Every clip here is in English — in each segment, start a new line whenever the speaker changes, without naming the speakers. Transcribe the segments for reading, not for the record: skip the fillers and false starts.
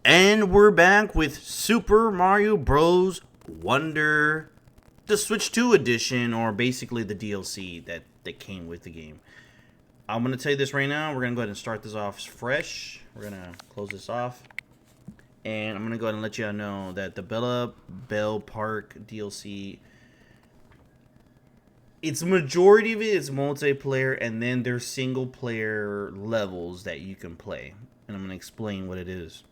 And we're back with Super Mario Bros. Wonder, the Switch 2 edition, or basically the DLC that came with the game. I'm going to tell you this right now. We're going to go ahead and start this off fresh. We're going to close this off. And I'm going to go ahead and let you all know that the Bell Park DLC, it's majority of it is multiplayer, and then there's single player levels that you can play. And I'm going to explain what it is.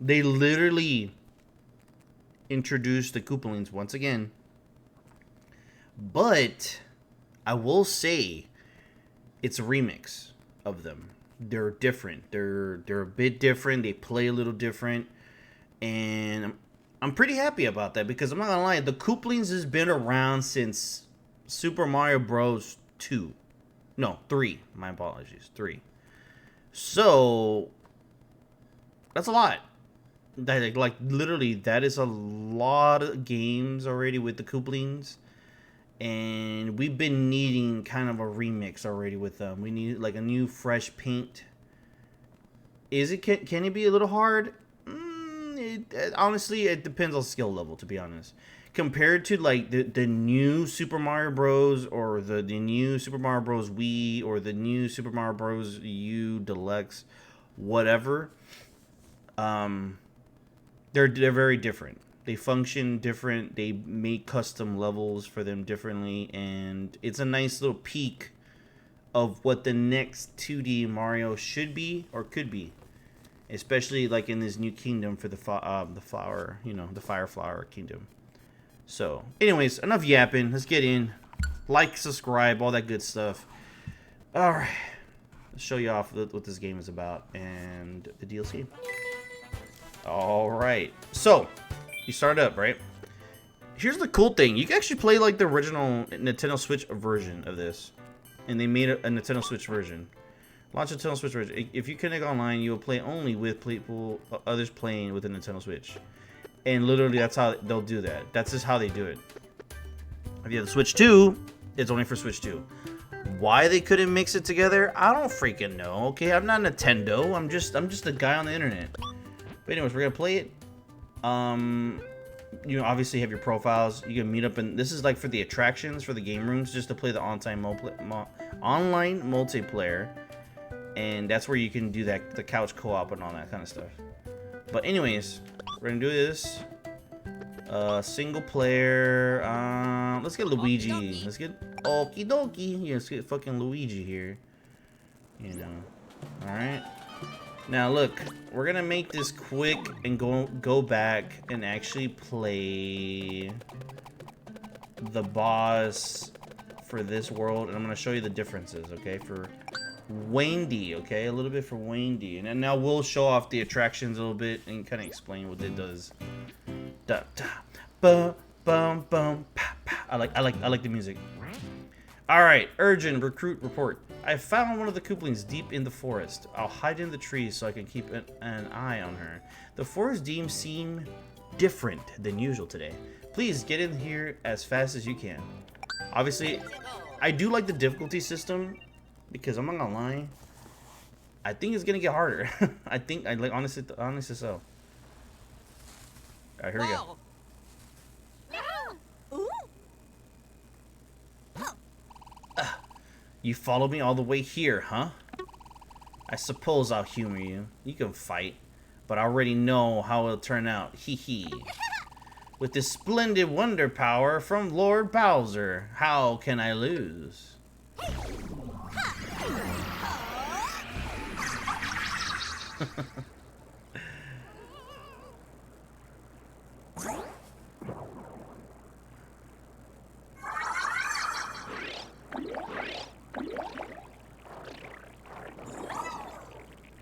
They literally introduced the Koopalings once again. But I will say it's a remix of them. They're different. They're a bit different. They play a little different. And I'm pretty happy about that because I'm not gonna lie, the Koopalings has been around since Super Mario Bros. 2. No, 3. My apologies. 3. So that's a lot. That, like literally, that is a lot of games already with the Koopalings, and we've been needing kind of a remix already with them. We need like a new fresh paint. Can it be a little hard? Honestly, it depends on skill level, to be honest. Compared to like the new Super Mario Bros. Or the new Super Mario Bros. Wii or the new Super Mario Bros. U Deluxe, whatever. They're very different. They function different. They make custom levels for them differently, and it's a nice little peek of what the next 2D Mario should be or could be, especially like in this new kingdom for the flower, the Fire Flower Kingdom. So, anyways, enough yapping. Let's get in. Like, subscribe, all that good stuff. All right, let's show you off what this game is about and the DLC. Alright, so you start up, right? Here's the cool thing. You can actually play like the original Nintendo Switch version of this. And they made a Nintendo Switch version. Launch a Nintendo Switch version. If you connect online, you will play only with people, others playing with the Nintendo Switch. And literally that's how they'll do that. That's just how they do it. If you have the Switch 2, it's only for Switch 2. Why they couldn't mix it together, I don't freaking know. Okay, I'm not Nintendo. I'm just a guy on the internet. But anyways, we're gonna play it. You obviously have your profiles. You can meet up, and this is like for the attractions, for the game rooms, just to play the online multiplayer. And that's where you can do that, the couch co-op and all that kind of stuff. But anyways, we're gonna do this. Single player. Let's get Luigi. Let's get Okie dokie. Yeah, let's get fucking Luigi here. All right. Now look, we're gonna make this quick and go back and actually play the boss for this world, and I'm gonna show you the differences, okay? For Wendy, okay? A little bit for Wendy, and then now we'll show off the attractions a little bit and kind of explain what it does. Da da, bum bum bum, pa pa. I like the music. All right, urgent recruit report. I found one of the Koopalings deep in the forest. I'll hide in the trees so I can keep an eye on her. The forest deems seem different than usual today. Please get in here as fast as you can. Obviously, I do like the difficulty system because I'm not gonna lie, I think it's gonna get harder. I like honestly so. All right, here we go. You followed me all the way here, huh? I suppose I'll humor you. You can fight, but I already know how it'll turn out. Hee hee. With this splendid wonder power from Lord Bowser, how can I lose?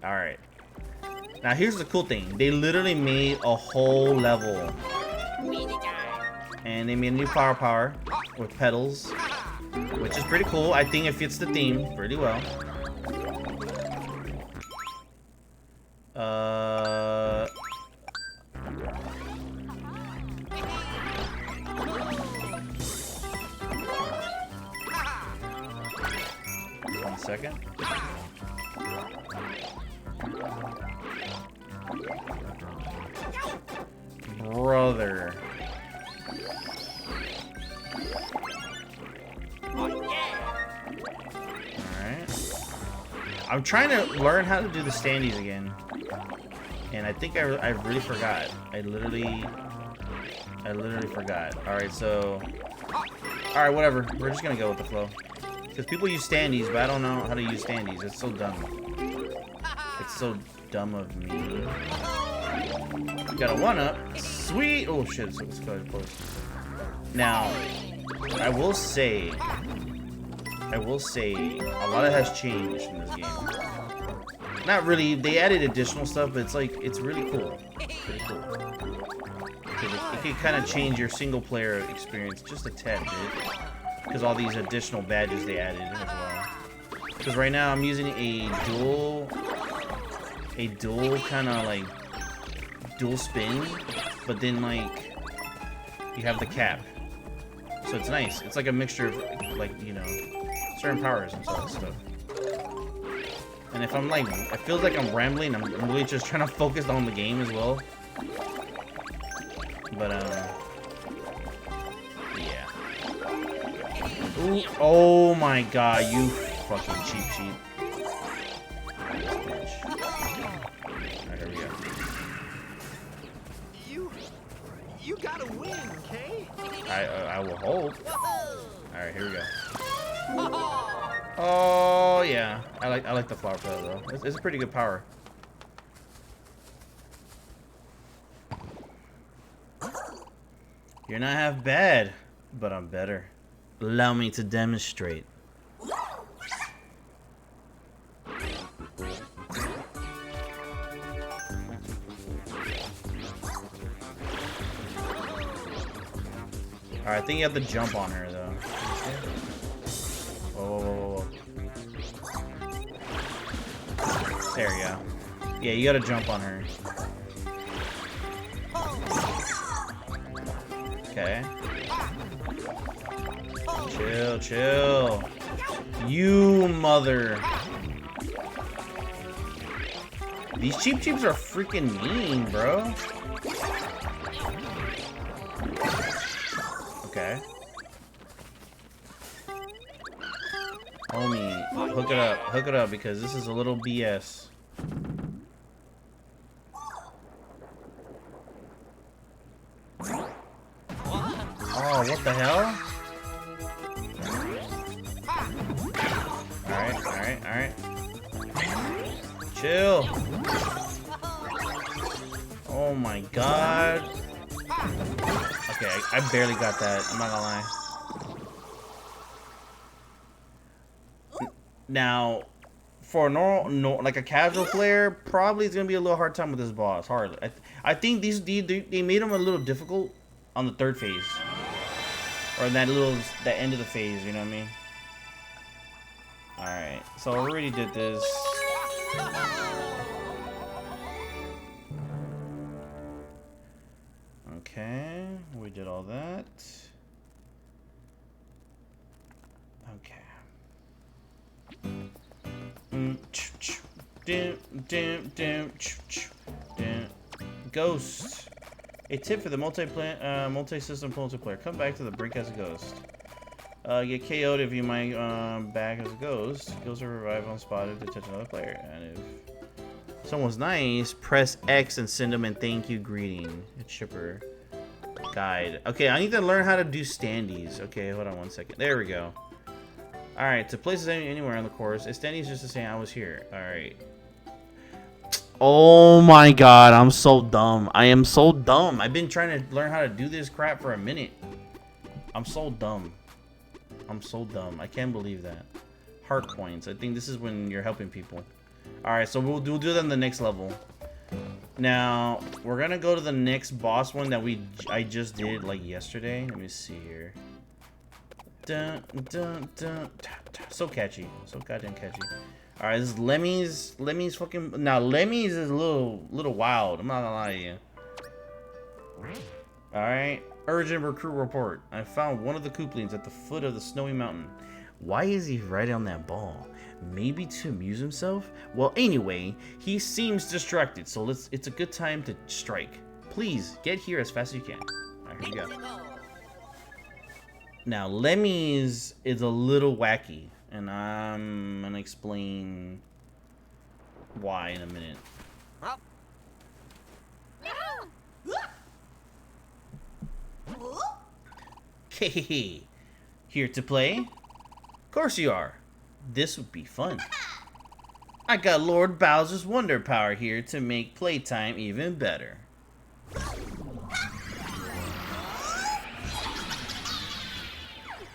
Alright. Now here's the cool thing. They literally made a whole level. And they made a new power with pedals, which is pretty cool. I think it fits the theme pretty well. 1 second. Brother. Alright. I'm trying to learn how to do the standees again. And I think I really forgot. I literally forgot. Alright, so... Alright, whatever. We're just gonna go with the flow. Because people use standees, but I don't know how to use standees. It's so dumb. It's so dumb of me. Got a 1-up. Sweet! Oh shit, it's close. Now, I will say, a lot has changed in this game. Not really, they added additional stuff, but it's like, it's really cool. Pretty cool. It can kind of change your single player experience just a tad bit. Because all these additional badges they added as well. Because right now I'm using a dual kind of like, dual spin, but then like, you have the cap. So it's nice. It's like a mixture of like, you know, certain powers and stuff. And if I'm like, it feels like I'm rambling, I'm really just trying to focus on the game as well. But yeah. Ooh, oh my god, you fucking cheap sheep. Alright, here we go.
You gotta win, okay?
I will hope. Alright, here we go. Oh yeah, I like the flower petal though. It's a pretty good power. You're not half bad, but I'm better. Allow me to demonstrate. Alright, I think you have to jump on her though. Whoa. There we go. Yeah, you gotta jump on her. Okay. Chill. You mother. These cheeps are freaking mean, bro. Okay. Homie, hook it up because this is a little BS. Oh, what the hell? Alright. Chill. Oh my god. Okay, I barely got that. I'm not gonna lie. Now, for a normal, like a casual player, probably it's gonna be a little hard time with this boss. Hardly. I think they made him a little difficult on the third phase, or in that end of the phase. You know what I mean? All right. So I already did this. Okay, we did all that. Okay. Ghost. A tip for the multi-system multiplayer. Come back to the brink as a ghost. Get KO'd if you might back as a ghost. Ghosts are revived on spot if they touch another player. And if someone's nice, press X and send them a thank you greeting. It's shipper. Guide. Okay, I need to learn how to do standees. Okay, hold on 1 second. There we go. Alright, to places anywhere on the course. A standee is just to say I was here. Alright. Oh my god, I'm so dumb. I am so dumb. I've been trying to learn how to do this crap for a minute. I'm so dumb. I can't believe that. Heart points. I think this is when you're helping people. Alright, so we'll do that in the next level. Now, we're gonna go to the next boss one that I just did like yesterday. Let me see here. Dun, dun, dun. So catchy. So goddamn catchy. Alright, this is Lemmy's. Lemmy's fucking... Now, Lemmy's is a little wild. I'm not gonna lie to you. Alright. Urgent recruit report. I found one of the Kooplings at the foot of the snowy mountain. Why is he right on that ball? Maybe to amuse himself? Well, anyway, he seems distracted, so it's a good time to strike. Please, get here as fast as you can. Alright, here we go. Now, Lemmy's is a little wacky, and I'm gonna explain why in a minute. Hey, here to play? Of course you are. This would be fun. I got Lord Bowser's Wonder Power here to make playtime even better.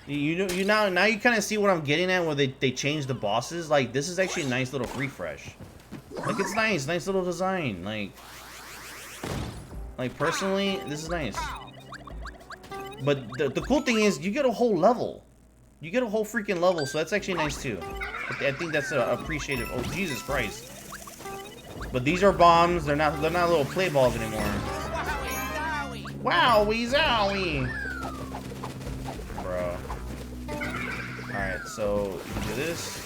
You now you kind of see what I'm getting at, where they changed the bosses. Like, this is actually a nice little refresh. Like, it's nice little design. Like personally, this is nice. But the cool thing is, you get a whole level. You get a whole freaking level, so that's actually nice too. I think that's appreciated. Oh, Jesus Christ! But these are bombs. They're not little play balls anymore. Wowie zowie! Bro. Alright, so you can do this.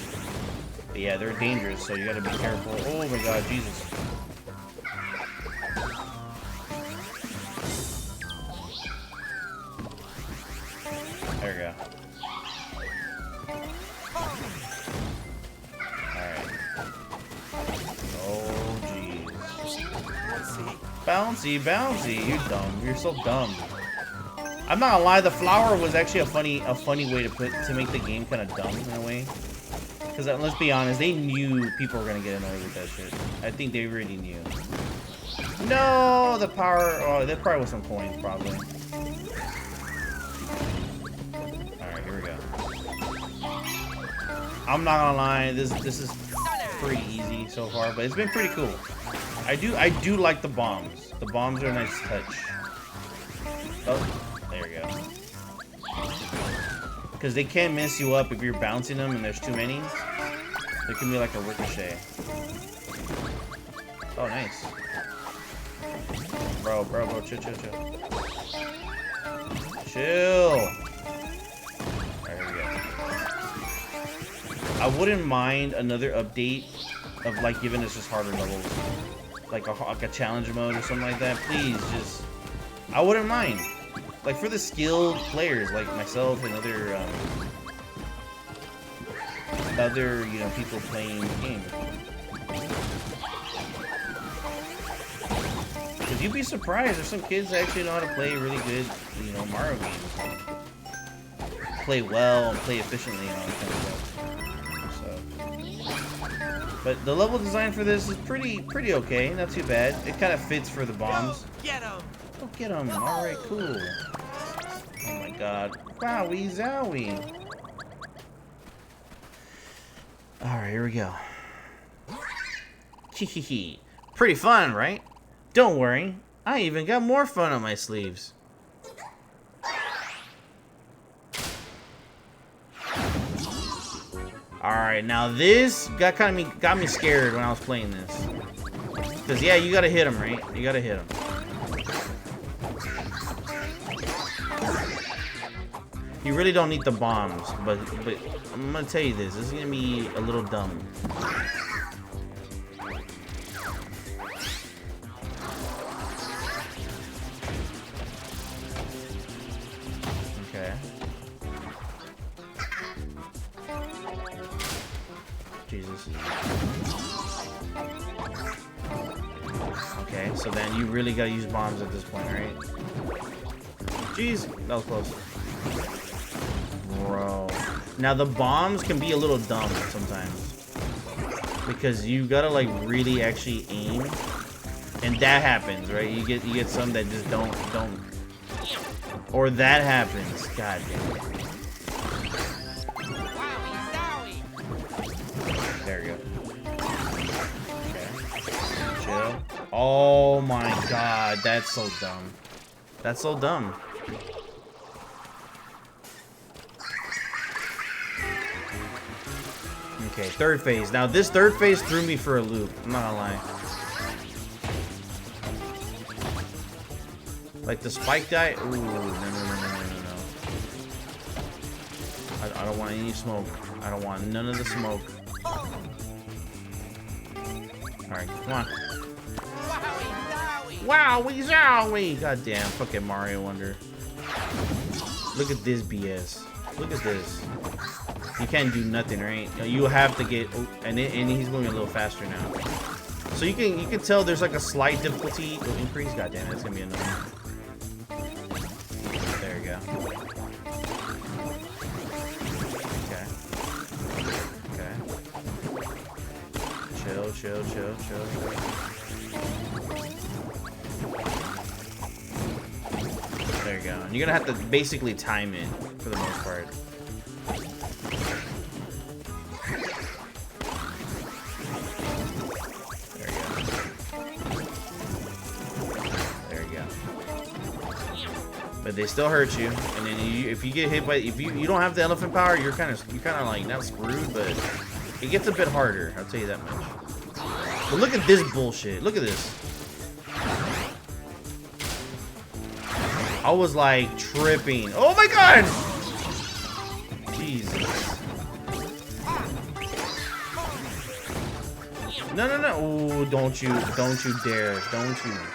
But yeah, they're dangerous, so you gotta be careful. Oh my God, Jesus! There we go. Alright. Oh, jeez. Bouncy, bouncy. You're dumb. You're so dumb. I'm not gonna lie, the flower was actually a funny way to make the game kind of dumb in a way. Because let's be honest, they knew people were gonna get annoyed with that shit. I think they really knew. No, the power. Oh, there probably was some coins, probably. I'm not gonna lie, this is pretty easy so far, but it's been pretty cool. I do like the bombs. The bombs are a nice touch. Oh, there we go. Because they can mess you up if you're bouncing them and there's too many. There can be like a ricochet. Oh, nice. Bro, chill. Chill. I wouldn't mind another update of like giving us just harder levels, like a challenge mode or something like that. Please, just I wouldn't mind. Like for the skilled players like myself and other people playing the game. Cause you'd be surprised, there's some kids that actually know how to play really good, Mario games. Play well and play efficiently and all that kind of stuff. But the level design for this is pretty okay, not too bad. It kind of fits for the bombs. Go get them. All right, cool. Oh my God. Wowie zowie. All right, here we go. Hehehe. Pretty fun, right? Don't worry, I even got more fun on my sleeves. Alright, now this got me scared when I was playing this. Because yeah, you gotta hit him, right? You gotta hit him. You really don't need the bombs, but I'm gonna tell you this is gonna be a little dumb. Okay. Jesus. Okay, so then you really gotta use bombs at this point, right? Jeez, that was close. Bro. Now the bombs can be a little dumb sometimes. Because you gotta like really actually aim. And that happens, right? You get some that just don't. Or that happens. God damn it. There we go. Okay. Chill. Oh my God, that's so dumb. That's so dumb. Okay, third phase. Now this third phase threw me for a loop. I'm not gonna lie. Like the spike guy. Ooh, no. I don't want any smoke. I don't want none of the smoke. Alright, come on. Wowie zowie! God damn, fucking Mario Wonder. Look at this BS. Look at this. You can't do nothing, right? You have to get, and he's moving a little faster now. So you can tell there's like a slight difficulty increase. God damn, it's gonna be annoying. There you go. Okay. Okay. Chill. There you go. And you're gonna have to basically time it for the most part. But they still hurt you, and then if you get hit by, if you don't have the elephant power, you're kind of like not screwed, but it gets a bit harder. I'll tell you that much. But look at this bullshit. Look at this. I was like tripping. Oh my god! Jesus. No. Oh, don't you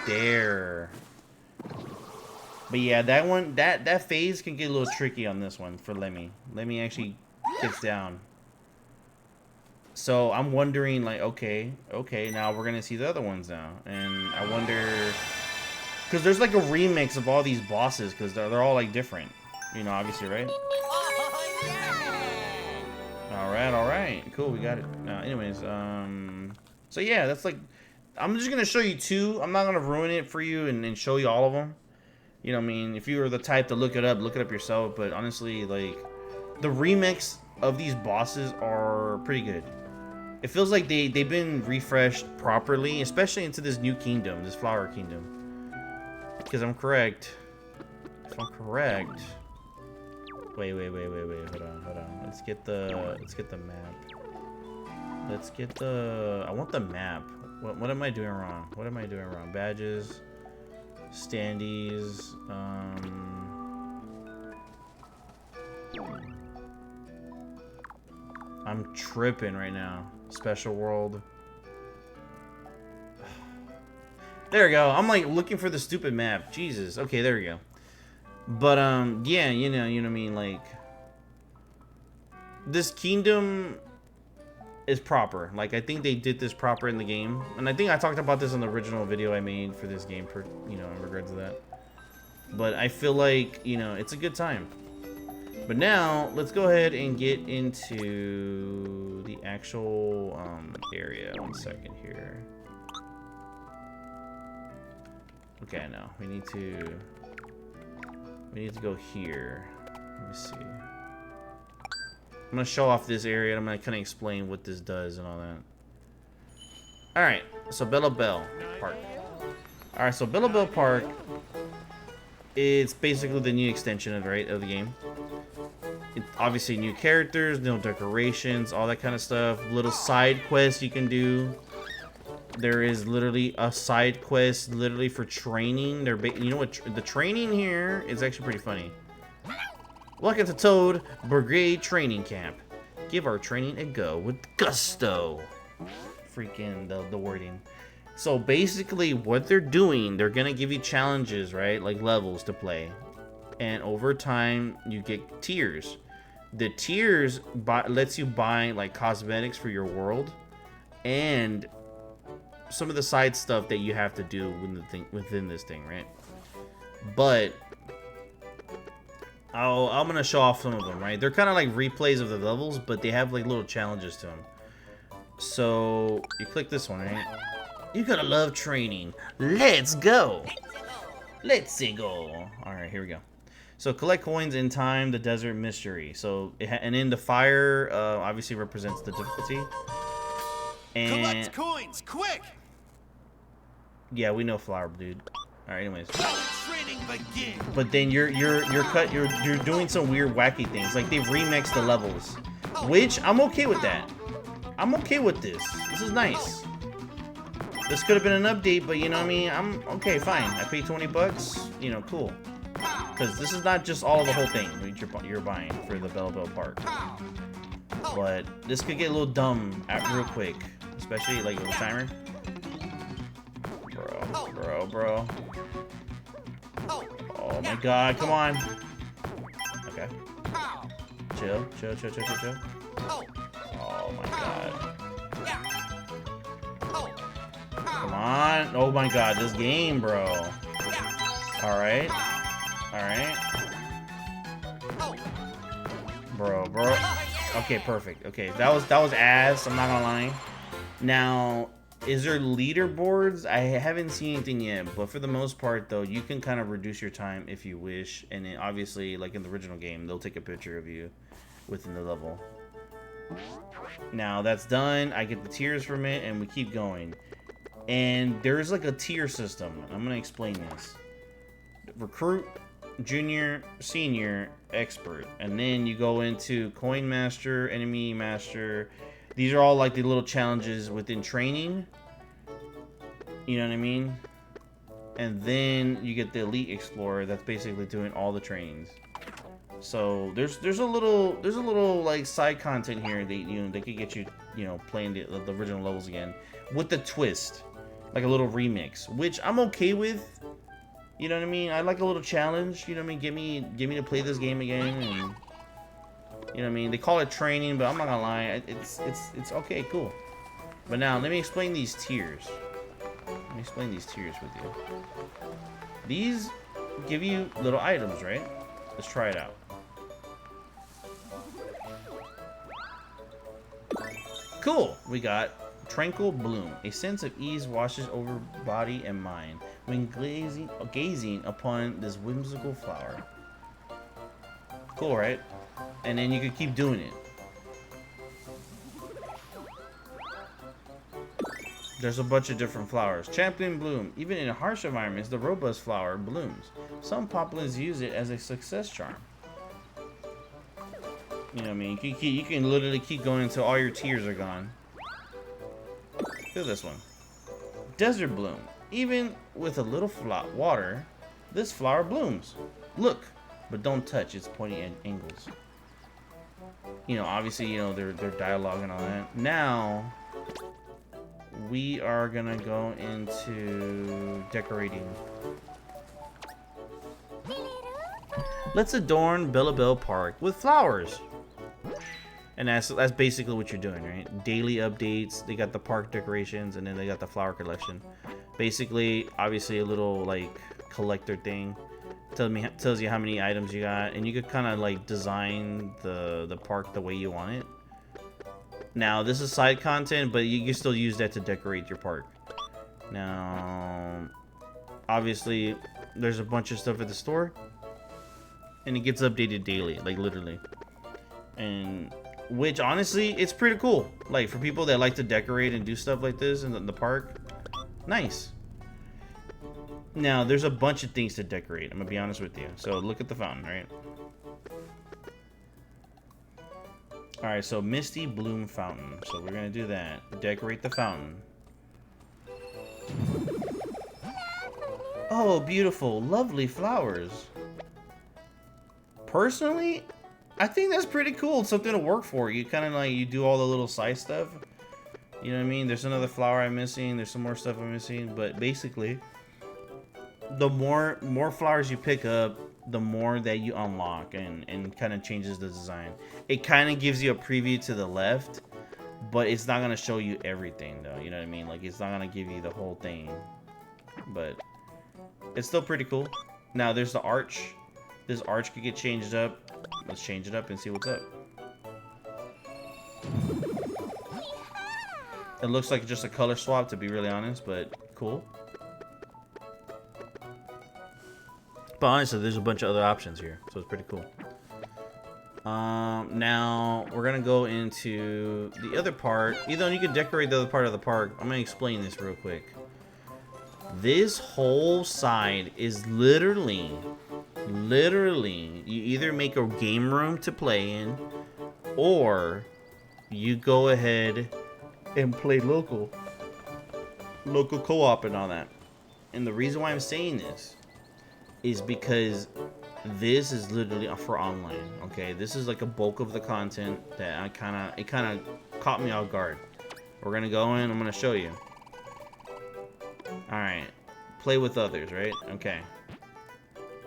dare. But yeah, that one, that phase can get a little tricky on this one for Lemmy. Lemmy actually gets down. So I'm wondering, like, okay, now we're gonna see the other ones now, and I wonder, because there's like a remix of all these bosses, because they're all like different, you know, obviously, right? All right, cool, we got it. Anyways, so yeah, that's like, I'm just gonna show you two. I'm not gonna ruin it for you and show you all of them. You know what I mean? If you were the type to look it up yourself. But honestly, like, the remix of these bosses are pretty good. It feels like they've been refreshed properly, especially into this new kingdom, this flower kingdom. Because I'm correct. If I'm correct. Wait. Hold on. Let's get the map. I want the map. What am I doing wrong? Badges. Standees, I'm tripping right now. Special world. There we go. I'm like looking for the stupid map. Jesus. Okay, there we go. But yeah, you know what I mean, like, this kingdom is proper. Like, I think they did this proper in the game, and I think I talked about this in the original video I made for this game, you know, in regards to that. But I feel like, you know, it's a good time. But now let's go ahead and get into the actual area. 1 second here. Okay, no, we need to go here. Let me see. I'm gonna show off this area, and I'm gonna kind of explain what this does and all that. Alright, so Bellabelle Park. Alright, so Bellabelle Park, it's basically the new extension of the game. Obviously new characters, no decorations, all that kind of stuff. Little side quests you can do. There is literally a side quest literally for training. You know what? The training here is actually pretty funny. Welcome to Toad Brigade Training Camp. Give our training a go with gusto. Freaking the wording. So basically what they're doing, they're gonna give you challenges, right? Like levels to play. And over time you get tiers. The tiers lets you buy like cosmetics for your world and some of the side stuff that you have to do within this thing, right? But I'm gonna show off some of them, right? They're kind of like replays of the levels, but they have like little challenges to them. So you click this one, right? You're gonna love training. Let's go. Let's go. All right, here we go. So collect coins in time, the desert mystery. So and then the fire obviously represents the difficulty. And
collect coins, quick!
Yeah, we know flower, dude. All right, anyways.
Training begin.
But then you're doing some weird wacky things. Like they've remixed the levels, which I'm okay with that. I'm okay with this. This is nice. This could have been an update, but you know what I mean? I'm okay, fine. I paid 20 bucks, you know, cool. Because this is not just all the whole thing you're buying for the Bellabelle Park. But this could get a little dumb real quick, especially like with the timer. bro.
Oh,
Oh my god, come on. Okay.
pow.
Chill.
Oh,
Oh my god.
yeah. Oh,
Come
pow.
on. Oh my god, this game, bro.
Yeah.
Alright.
Pow.
Alright.
Oh,
Bro.
oh, yeah.
Okay, perfect. Okay, that was ass, I'm not gonna lie. Now, is there leaderboards? I haven't seen anything yet, but for the most part, though, you can kind of reduce your time if you wish. And then, obviously, like in the original game, they'll take a picture of you within the level. Now, that's done. I get the tiers from it, and we keep going. And there's like a tier system. I'm going to explain this. Recruit, Junior, Senior, Expert. And then you go into Coin Master, Enemy Master. These are all like the little challenges within training. You know what I mean? And then you get the Elite Explorer that's basically doing all the trainings. So there's a little like side content here that they could get you playing the original levels again with the twist, like a little remix, which I'm okay with. You know what I mean? I like a little challenge. You know what I mean? Get me to play this game again and. You know what I mean? They call it training, but I'm not gonna lie. It's okay, cool. But now, let me explain these tiers. Let me explain these tiers with you. These give you little items, right? Let's try it out. Cool! We got Tranquil Bloom. A sense of ease washes over body and mind when gazing upon this whimsical flower. Cool, right? And then you can keep doing it. There's a bunch of different flowers. Champion Bloom. Even in harsh environments, the robust flower blooms. Some populants use it as a success charm. You know what I mean? You can literally keep going until all your tears are gone. Look at this one. Desert Bloom. Even with a little water, this flower blooms. Look, but don't touch its pointy angles. You know, obviously, they're dialogue and all that. Now, we are gonna go into decorating. Let's adorn Bellabelle Park with flowers. And that's basically what you're doing, right? Daily updates. They got the park decorations, and then they got the flower collection. Basically, obviously, a little like collector thing. Tells you how many items you got, and you could kind of like design the park the way you want it. Now, this is side content, but you can still use that to decorate your park. Now, obviously, there's a bunch of stuff at the store, and it gets updated daily, like literally. And which honestly, it's pretty cool. Like for people that like to decorate and do stuff like this in the park, nice. Now, there's a bunch of things to decorate. I'm gonna be honest with you. So look at the fountain, right? Alright, so Misty Bloom Fountain. So we're gonna do that. Decorate the fountain. Oh, beautiful, lovely flowers. Personally, I think that's pretty cool. It's something to work for. You kind of like, you do all the little side stuff. You know what I mean? There's another flower I'm missing. There's some more stuff I'm missing. But basically, the more flowers you pick up, the more that you unlock, and kind of changes the design. It kind of gives you a preview to the left, but it's not going to show you everything though. You know what I mean? Like, it's not going to give you the whole thing, but it's still pretty cool. Now there's the arch. This arch could get changed up. Let's change it up and see what's up. It looks like just a color swap, to be really honest, but cool. But honestly, there's a bunch of other options here, so it's pretty cool. Now we're gonna go into the other part. Either you can decorate the other part of the park. I'm gonna explain this real quick. This whole side is literally, you either make a game room to play in, or you go ahead and play local co-op and all that. And the reason why I'm saying this is because this is literally for online. Okay, this is like a bulk of the content that it kind of caught me off guard. We're gonna go in. I'm gonna show you. All right, play with others, right? Okay.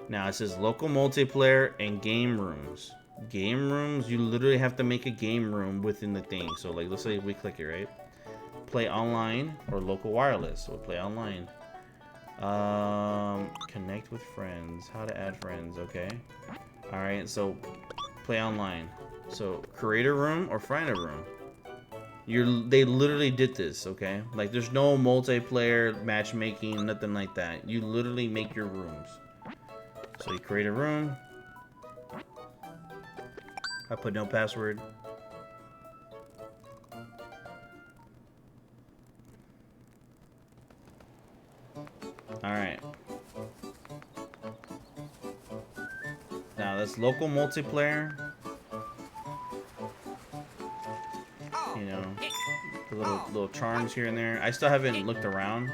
Now it says local multiplayer and game rooms. Game rooms, you literally have to make a game room within the thing. So like, let's say we click it, right? Play online or local wireless. So we'll play online. Connect with friends. How to add friends, okay. Alright, so play online. So create a room or find a room. They literally did this, okay? Like there's no multiplayer matchmaking, nothing like that. You literally make your rooms. So you create a room. I put no password. Alright. Now that's local multiplayer. You know, the little charms here and there. I still haven't looked around.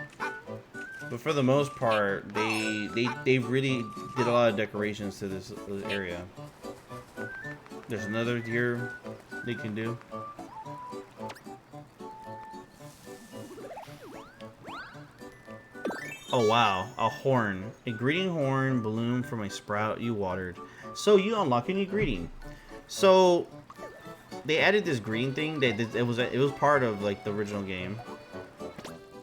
But for the most part, they really did a lot of decorations to this area. There's another here they can do. Oh wow, a horn. A greeting horn balloon from a sprout you watered. So you unlock a new greeting. So they added this greeting thing. It was part of like the original game.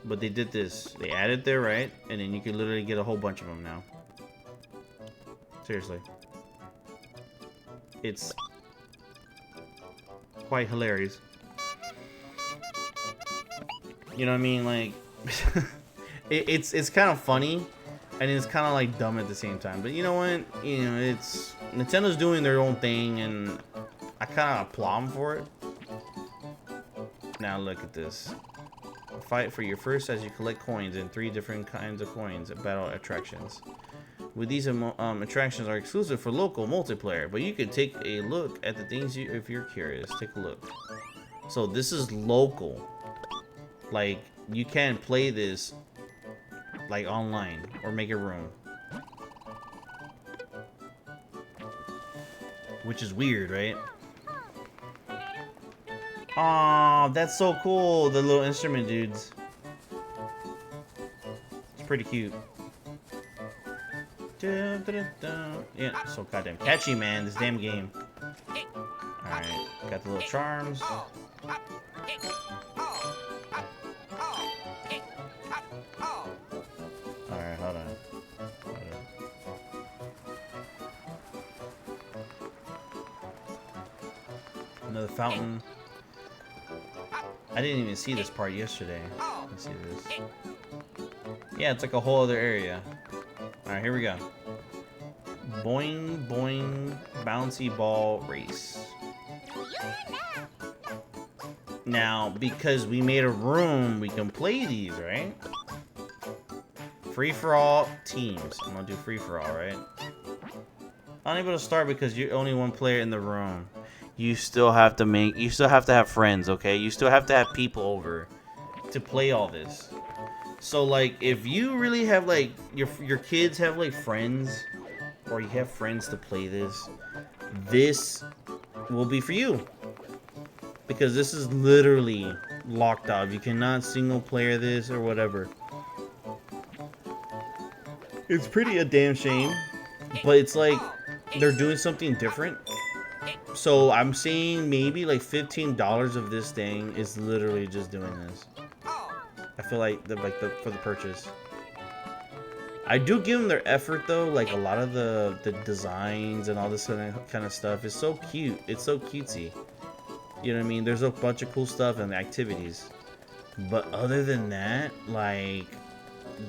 But they did this. They added there, right? And then you can literally get a whole bunch of them now. Seriously. It's quite hilarious. You know what I mean? Like, it's kind of funny, and it's kind of like dumb at the same time. But you know what? You know, it's Nintendo's doing their own thing, and I kind of applaud them for it. Now look at this. Fight for your first as you collect coins in 3 different kinds of coins at battle attractions. With these attractions are exclusive for local multiplayer, but you can take a look at the things if you're curious. Take a look. So this is local. Like you can play this like online or make a room, which is weird, right? Aw, that's so cool, the little instrument dudes. It's pretty cute. Dun, dun, dun, dun. Yeah, so goddamn catchy, man, this damn game. Alright, got the little charms. Alright, hold on. Another fountain. I didn't even see this part yesterday. Let's see this. Yeah, it's like a whole other area. Alright, here we go. Boing, boing, bouncy ball race. Now, because we made a room, we can play these, right? Free-for-all teams. I'm gonna do free-for-all, right? Unable to start because you're only one player in the room. You still have to have friends, okay? You still have to have people over to play all this. So like if you really have like your kids have like friends, or you have friends to play this will be for you. Because this is literally locked off. You cannot single player this or whatever. It's pretty a damn shame, but it's like they're doing something different. So I'm saying maybe like $15 of this thing is literally just doing this. I feel like for the purchase. I do give them their effort though. Like a lot of the designs and all this kind of stuff is so cute. It's so cutesy. You know what I mean? There's a bunch of cool stuff and activities. But other than that, like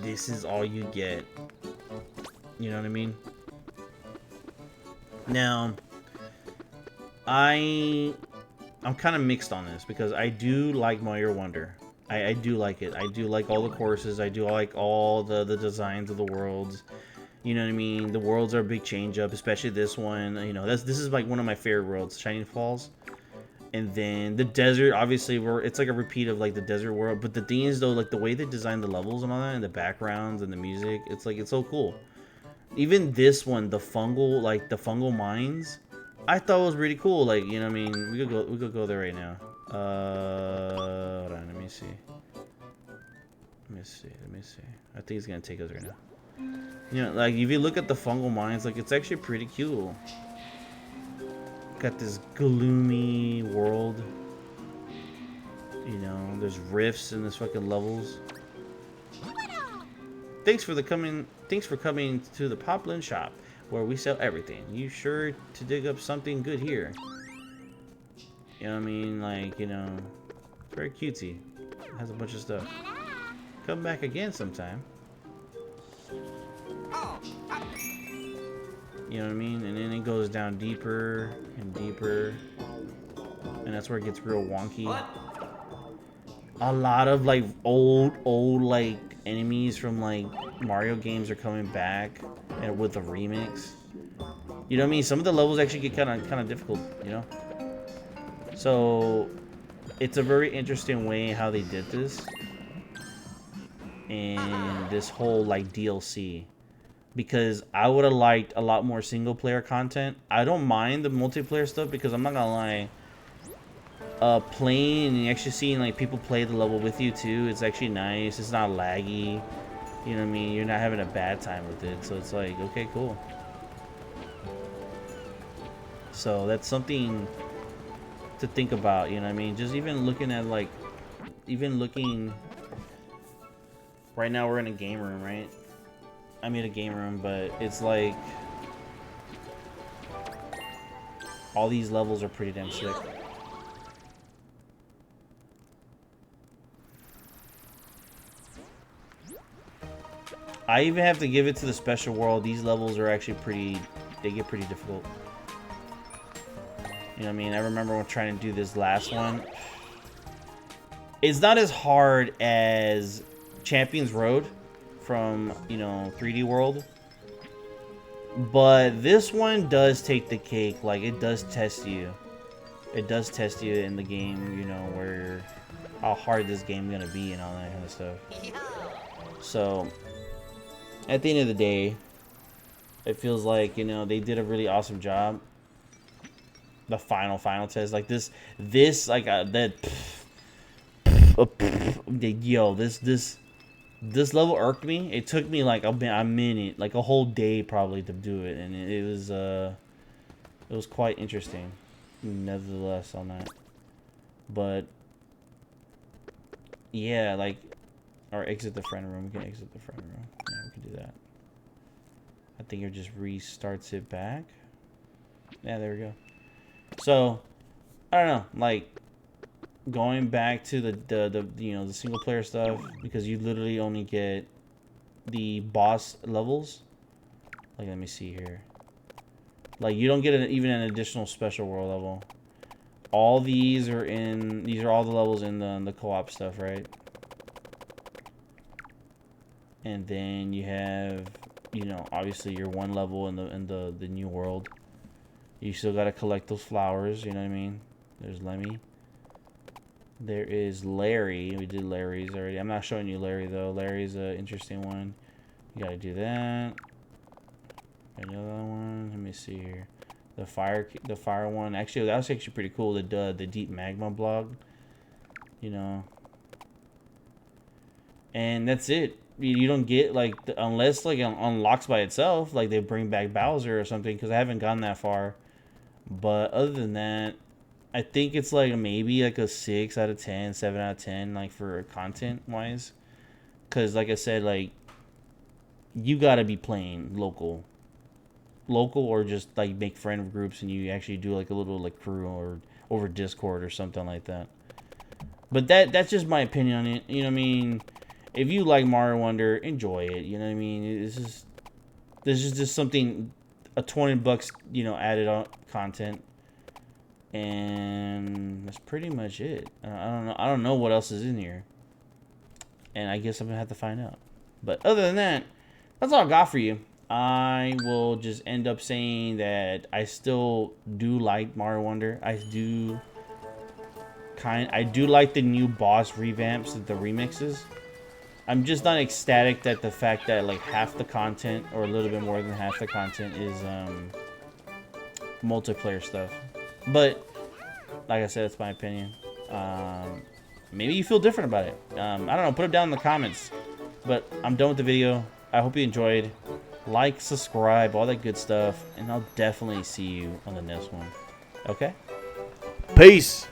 this is all you get. You know what I mean? Now, I'm kind of mixed on this because I do like Mario Wonder. I do like it. I do like all the courses. I do like all the designs of the worlds. You know what I mean? The worlds are a big change up, especially this one. You know, this is like one of my favorite worlds, Shining Falls. And then the desert, obviously, it's like a repeat of like the desert world. But the thing is though, like the way they design the levels and all that, and the backgrounds and the music, it's like it's so cool. Even this one, the fungal mines, I thought it was really cool. Like, you know what I mean? We could go there right now. Hold on, let me see. Let me see. Let me see. I think it's gonna take us right now. You know, like if you look at the fungal mines, like it's actually pretty cool. Got this gloomy world. You know, there's rifts in this fucking levels. Thanks for coming to the Poplin shop where we sell everything. You sure to dig up something good here. You know what I mean? Like, you know, it's very cutesy. It has a bunch of stuff. Come back again sometime. You know what I mean? And then it goes down deeper and deeper. And that's where it gets real wonky. What? A lot of like old like enemies from like Mario games are coming back and with a remix. You know what I mean? Some of the levels actually get kind of difficult, you know? So it's a very interesting way how they did this. And this whole like DLC. Because I would have liked a lot more single player content. I don't mind the multiplayer stuff because I'm not gonna lie. Playing and actually seeing like people play the level with you too, it's actually nice. It's not laggy. You know what I mean? You're not having a bad time with it. So it's like, okay, cool. So that's something to think about, you know what I mean? Just even looking at like, right now we're in a game room, right? I'm in a game room, but it's like all these levels are pretty damn sick. I even have to give it to the special world. These levels are actually they get pretty difficult. You know what I mean? I remember when trying to do this last one. It's not as hard as Champions Road from, you know, 3D World. But this one does take the cake. Like, it does test you. It does test you in the game, you know, where how hard this game gonna be and all that kind of stuff. So at the end of the day, it feels like, you know, they did a really awesome job. The final test, like this like yo, this level irked me. It took me like a minute, like a whole day probably to do it, and it was quite interesting, nevertheless, on that. But yeah, like, or exit the friend room. We can exit the friend room. Yeah, we can do that. I think it just restarts it back. Yeah, there we go. So, I don't know, like, going back to the you know, the single player stuff, because you literally only get the boss levels. Like, let me see here. Like, you don't get even an additional special world level. All these are all the levels in the co-op stuff, right? And then you have, you know, obviously your one level in the new world. You still gotta collect those flowers, you know what I mean? There's Lemmy. There is Larry. We did Larry's already. I'm not showing you Larry though. Larry's an interesting one. You gotta do that. Another one. Let me see here. The fire one. Actually, that was actually pretty cool. The deep magma block. You know. And that's it. You don't get like unless like it unlocks by itself, like they bring back Bowser or something. Because I haven't gone that far. But other than that, I think it's like maybe like a 6 out of 10, 7 out of 10, like for content wise. Because like I said, like you gotta be playing local, or just like make friend groups and you actually do like a little like crew or over Discord or something like that. But that's just my opinion on it. You know what I mean? If you like Mario Wonder, enjoy it. You know what I mean? This is just something, a $20, you know, added on content. And that's pretty much it. I don't know what else is in here. And I guess I'm going to have to find out. But other than that, that's all I got for you. I will just end up saying that I still do like Mario Wonder. I do like the new boss revamps, the remixes. I'm just not ecstatic that the fact that like half the content, or a little bit more than half the content, is multiplayer stuff. But like I said, it's my opinion. Maybe you feel different about it. I don't know. Put it down in the comments. But I'm done with the video. I hope you enjoyed. Like, subscribe, all that good stuff. And I'll definitely see you on the next one. Okay?
Peace.